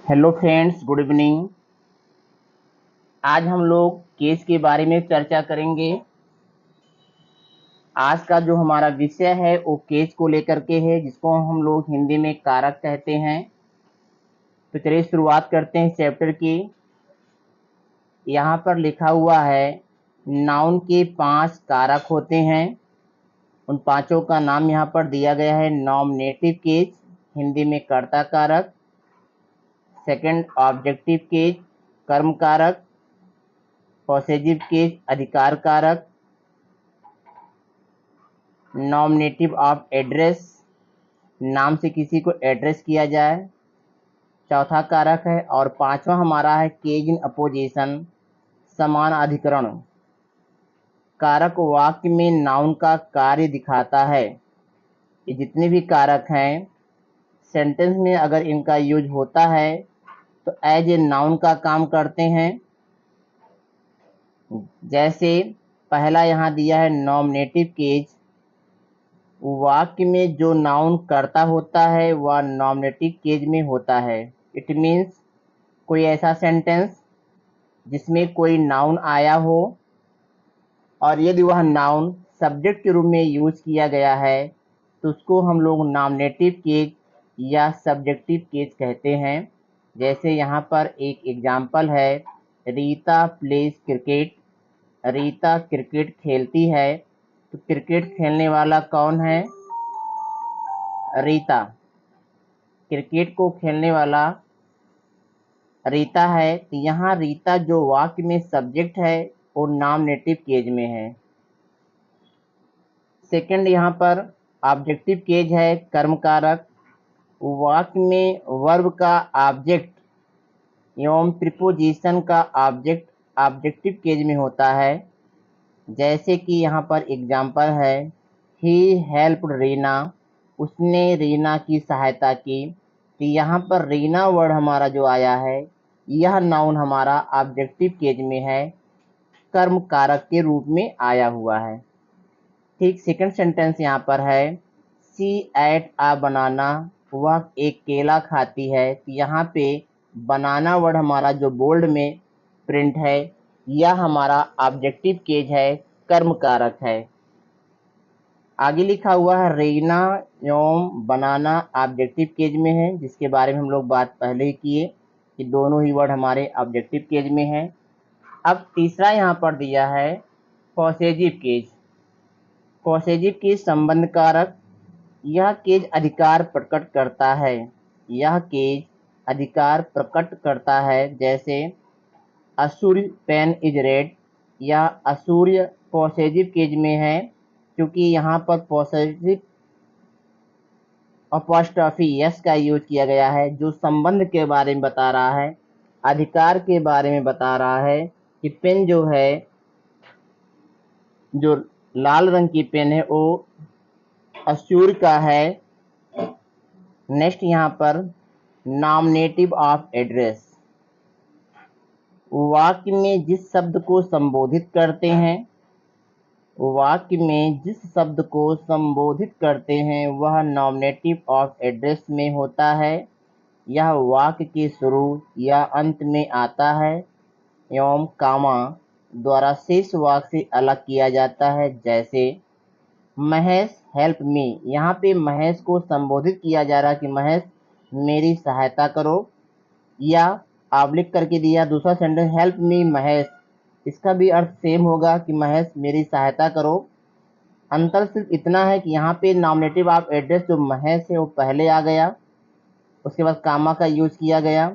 Hello friends, good evening. आज हम लोग केस के बारे में चर्चा करेंगे। आज का जो हमारा विषय है वो केस को लेकर के है, जिसको हम लोग हिंदी में कारक कहते हैं। तो चलिए शुरुआत करते हैं चैप्टर की। यहाँ पर लिखा हुआ है नाउन के 5 कारक होते हैं। उन पांचों का नाम यहाँ पर दिया गया है। नॉमिनेटिव केस, हिंदी में कर्ता कारक। सेकंड, ऑब्जेक्टिव केस, कर्म कारक। पॉसेसिव केस, अधिकार कारक। नॉमिनेटिव ऑफ एड्रेस, नाम से किसी को एड्रेस किया जाए, चौथा कारक है। और पांचवा हमारा है केज इन अपोजिशन, समान अधिकरण। कारक वाक्य में नाउन का कार्य दिखाता है। ये जितने भी कारक हैं सेंटेंस में अगर इनका यूज होता है तो एज ए नाउन का काम करते हैं। जैसे पहला यहाँ दिया है नॉमिनेटिव केज। वाक्य में जो नाउन कर्ता होता है वह नॉमिनेटिव केज में होता है। इट मीन्स कोई ऐसा सेंटेंस जिसमें कोई नाउन आया हो और यदि वह नाउन सब्जेक्ट के रूप में यूज किया गया है तो उसको हम लोग नॉमिनेटिव केज या सब्जेक्टिव केज कहते हैं। जैसे यहाँ पर एक एग्जाम्पल है, Rita pledge cricket. Rita cricket खेलती है, तो क्रिकेट खेलने वाला कौन है? रीता। क्रिकेट को खेलने वाला रीता है। तो यहाँ रीता जो वाक्य में सब्जेक्ट है वो नॉमिनेटिव केज में है। सेकंड, यहाँ पर ऑब्जेक्टिव केज है, कर्म कारक। वाक्य में वर्ब का ऑब्जेक्ट एवं प्रीपोजिशन का ऑब्जेक्ट ऑब्जेक्टिव केज में होता है। जैसे कि यहाँ पर एग्जाम्पल है, ही हेल्प्ड रीना, उसने रीना की सहायता की। तो यहाँ पर रीना वर्ड हमारा जो आया है यह नाउन हमारा ऑब्जेक्टिव केज में है, कर्म कारक के रूप में आया हुआ है। ठीक, सेकंड सेंटेंस यहाँ पर है, सी एट आ बनाना, वह एक केला खाती है। तो यहाँ पे बनाना वर्ड हमारा जो बोल्ड में प्रिंट है यह हमारा ऑब्जेक्टिव केज है, कर्म कारक है। आगे लिखा हुआ है रीना एवं बनाना ऑब्जेक्टिव केज में है, जिसके बारे में हम लोग बात पहले ही किए कि दोनों ही वर्ड हमारे ऑब्जेक्टिव केज में है। अब तीसरा यहाँ पर दिया है पॉसेसिव केज। पॉसेसिव केज संबंध कारक। यह केज अधिकार प्रकट करता है। यह केज अधिकार प्रकट करता है। जैसे असूर्य पेन इज रेड, यह असूर्य पॉसेसिव केज में है क्योंकि यहाँ पर पॉसेसिव अपॉस्ट्रॉफी यस का यूज किया गया है, जो संबंध के बारे में बता रहा है, अधिकार के बारे में बता रहा है कि पेन जो है, जो लाल रंग की पेन है वो असूर्य का है। नेक्स्ट यहाँ पर नॉमिनेटिव ऑफ एड्रेस। वाक्य में जिस शब्द को संबोधित करते हैं, वाक्य में जिस शब्द को संबोधित करते हैं वह नॉमिनेटिव ऑफ एड्रेस में होता है। यह वाक्य के शुरू या अंत में आता है एवं कामा द्वारा शेष वाक्य से अलग किया जाता है। जैसे महेश हेल्प मी, यहाँ पे महेश को संबोधित किया जा रहा है कि महेश मेरी सहायता करो, या ऑब्लिक करके दिया दूसरा सेंटेंस हेल्प मी महेश, इसका भी अर्थ सेम होगा कि महेश मेरी सहायता करो। अंतर सिर्फ इतना है कि यहाँ पे नॉमिनेटिव ऑफ एड्रेस जो महेश है वो पहले आ गया, उसके बाद कामा का यूज किया गया,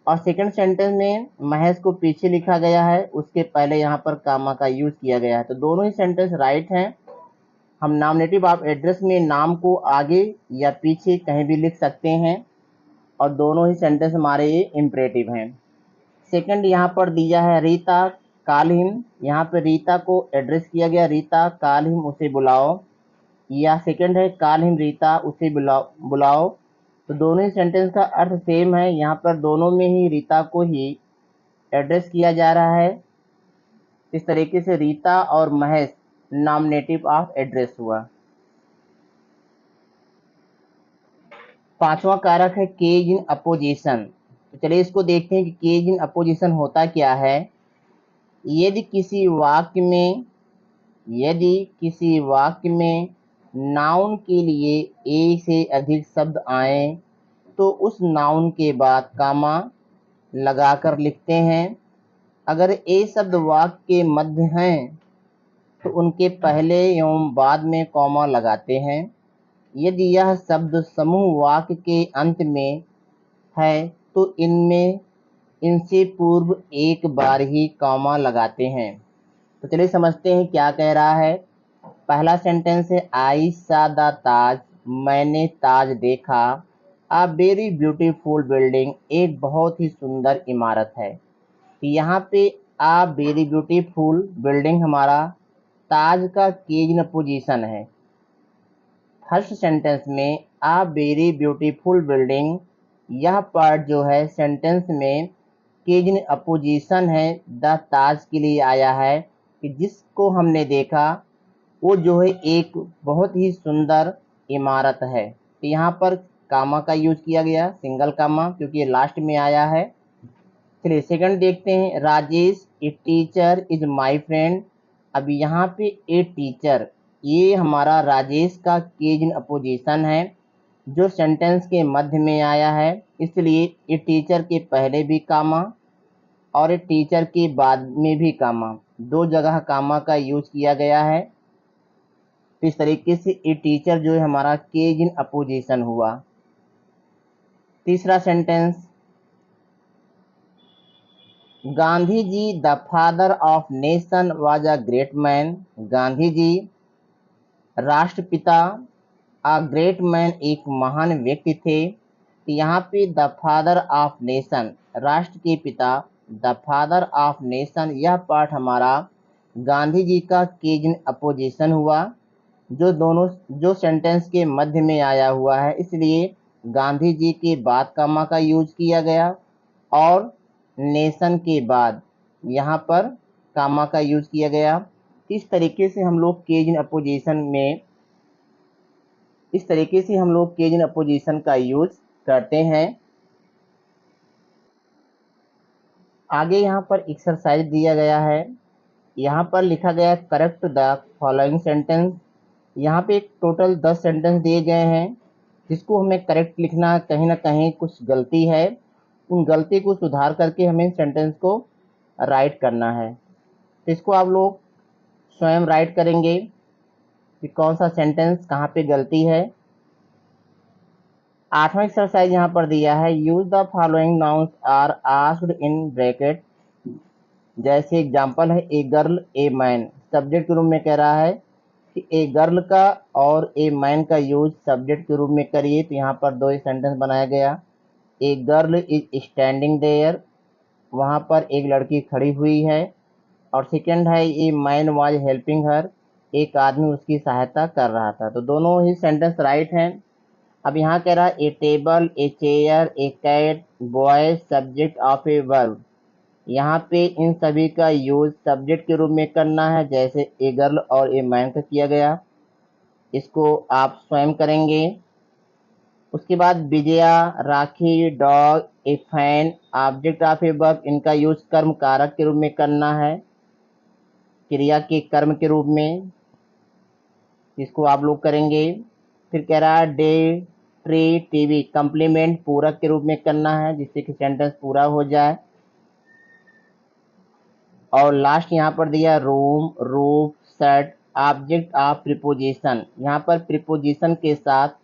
और सेकंड सेंटेंस में महेश को पीछे लिखा गया है, उसके पहले यहाँ पर कामा का यूज किया गया है। तो दोनों ही सेंटेंस राइट हैं। हम नॉमिनेटिव ऑफ एड्रेस में नाम को आगे या पीछे कहीं भी लिख सकते हैं और दोनों ही सेंटेंस हमारे ये इम्परेटिव हैं। सेकंड यहाँ पर दिया है रीता कॉल हिम, यहाँ पर रीता को एड्रेस किया गया, रीता कॉल हिम, उसे बुलाओ, या सेकंड है कॉल हिम रीता, उसे बुलाओ। तो दोनों ही सेंटेंस का अर्थ सेम है। यहाँ पर दोनों में ही रीता को ही एड्रेस किया जा रहा है। इस तरीके से रीता और महेश नॉमिनेटिव ऑफ एड्रेस हुआ। पांचवा कारक है केज इन अपोजिशन। तो चलिए इसको देखते हैं कि केज इन अपोजिशन होता क्या है। यदि किसी वाक्य में नाउन के लिए एक से अधिक शब्द आए तो उस नाउन के बाद कॉमा लगाकर लिखते हैं। अगर ए शब्द वाक्य के मध्य हैं तो उनके पहले एवं बाद में कॉमा लगाते हैं। यदि यह शब्द समूह वाक्य के अंत में है तो इनसे पूर्व एक बार ही कॉमा लगाते हैं। तो चलिए समझते हैं क्या कह रहा है। पहला सेंटेंस है आई सा द ताज, मैंने ताज देखा। अ वेरी ब्यूटीफुल बिल्डिंग, एक बहुत ही सुंदर इमारत है। यहाँ पे अ वेरी ब्यूटीफुल बिल्डिंग हमारा ताज का केज इन पोजीशन है। फर्स्ट सेंटेंस में अ वेरी ब्यूटीफुल बिल्डिंग, यह पार्ट जो है सेंटेंस में केज इन अपोजिशन है द ताज के लिए आया है कि जिसको हमने देखा वो जो है एक बहुत ही सुंदर इमारत है। तो यहाँ पर कामा का यूज किया गया, सिंगल कामा, क्योंकि ये लास्ट में आया है। चलिए सेकंड देखते हैं। Rajesh a teacher is my friend. अब यहाँ पे ए टीचर, ये हमारा राजेश का केज इन अपोजिशन है जो सेंटेंस के मध्य में आया है, इसलिए ए टीचर के पहले भी कामा और ए टीचर के बाद में भी कामा, दो जगह कामा का यूज किया गया है। तो इस तरीके से ए टीचर जो है हमारा केज इन अपोजिशन हुआ। तीसरा sentence, Gandhi ji the father of nation was a great man. Gandhi ji राष्ट्रपिता, अ ग्रेट मैन एक महान व्यक्ति थे। तो यहाँ पे द फादर ऑफ नेशन, राष्ट्र के पिता, द फादर ऑफ नेशन, यह पार्ट हमारा गांधी जी का केज इन अपोजिशन हुआ जो सेंटेंस के मध्य में आया हुआ है, इसलिए गांधी जी के बाद कामा का यूज किया गया और नेशन के बाद यहाँ पर कामा का यूज किया गया। इस तरीके से हम लोग केज इन अपोजिशन का यूज करते हैं। आगे यहाँ पर एक्सरसाइज दिया गया है। यहाँ पर लिखा गया है करेक्ट द फॉलोइंग सेंटेंस। यहाँ पे एक टोटल 10 सेंटेंस दिए गए हैं जिसको हमें करेक्ट लिखना, कहीं ना कहीं कुछ गलती है, उन गलती को सुधार करके हमें सेंटेंस को राइट करना है। तो इसको आप लोग स्वयं राइट करेंगे कि कौन सा सेंटेंस कहाँ पे गलती है। 8वां एक्सरसाइज यहाँ पर दिया है, use the following nouns are asked in bracket. जैसे एग्जाम्पल है a girl a man, subject के रूप में कह रहा है कि ए गर्ल का और ए मैन का यूज सब्जेक्ट के रूप में करिए। तो यहाँ पर दो सेंटेंस बनाया गया। A girl is standing there, वहाँ पर एक लड़की खड़ी हुई है। और सेकंड है a man was helping her, एक आदमी उसकी सहायता कर रहा था। तो दोनों ही सेंटेंस राइट हैं। अब यहाँ कह रहा है a table a chair a cat boy subject of a verb. यहाँ पे इन सभी का यूज सब्जेक्ट के रूप में करना है, जैसे ए गर्ल और ए मैन का किया गया। इसको आप स्वयं करेंगे। उसके बाद Vijaya, Rakhi, dog, a fan, object of a verb, इनका यूज कर्म कारक के रूप में करना है, क्रिया के कर्म के रूप में। इसको आप लोग करेंगे। फिर कह रहा है डे ट्री टीवी, कंप्लीमेंट पूरक के रूप में करना है जिससे कि सेंटेंस पूरा हो जाए। और लास्ट यहाँ पर दिया room roof shirt, object of preposition, यहाँ पर प्रीपोजिशन के साथ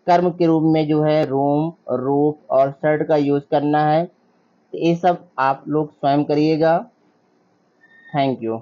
कर्म के रूप में जो है रूम रूफ और शर्ट का यूज करना है। तो ये सब आप लोग स्वयं करिएगा। Thank you.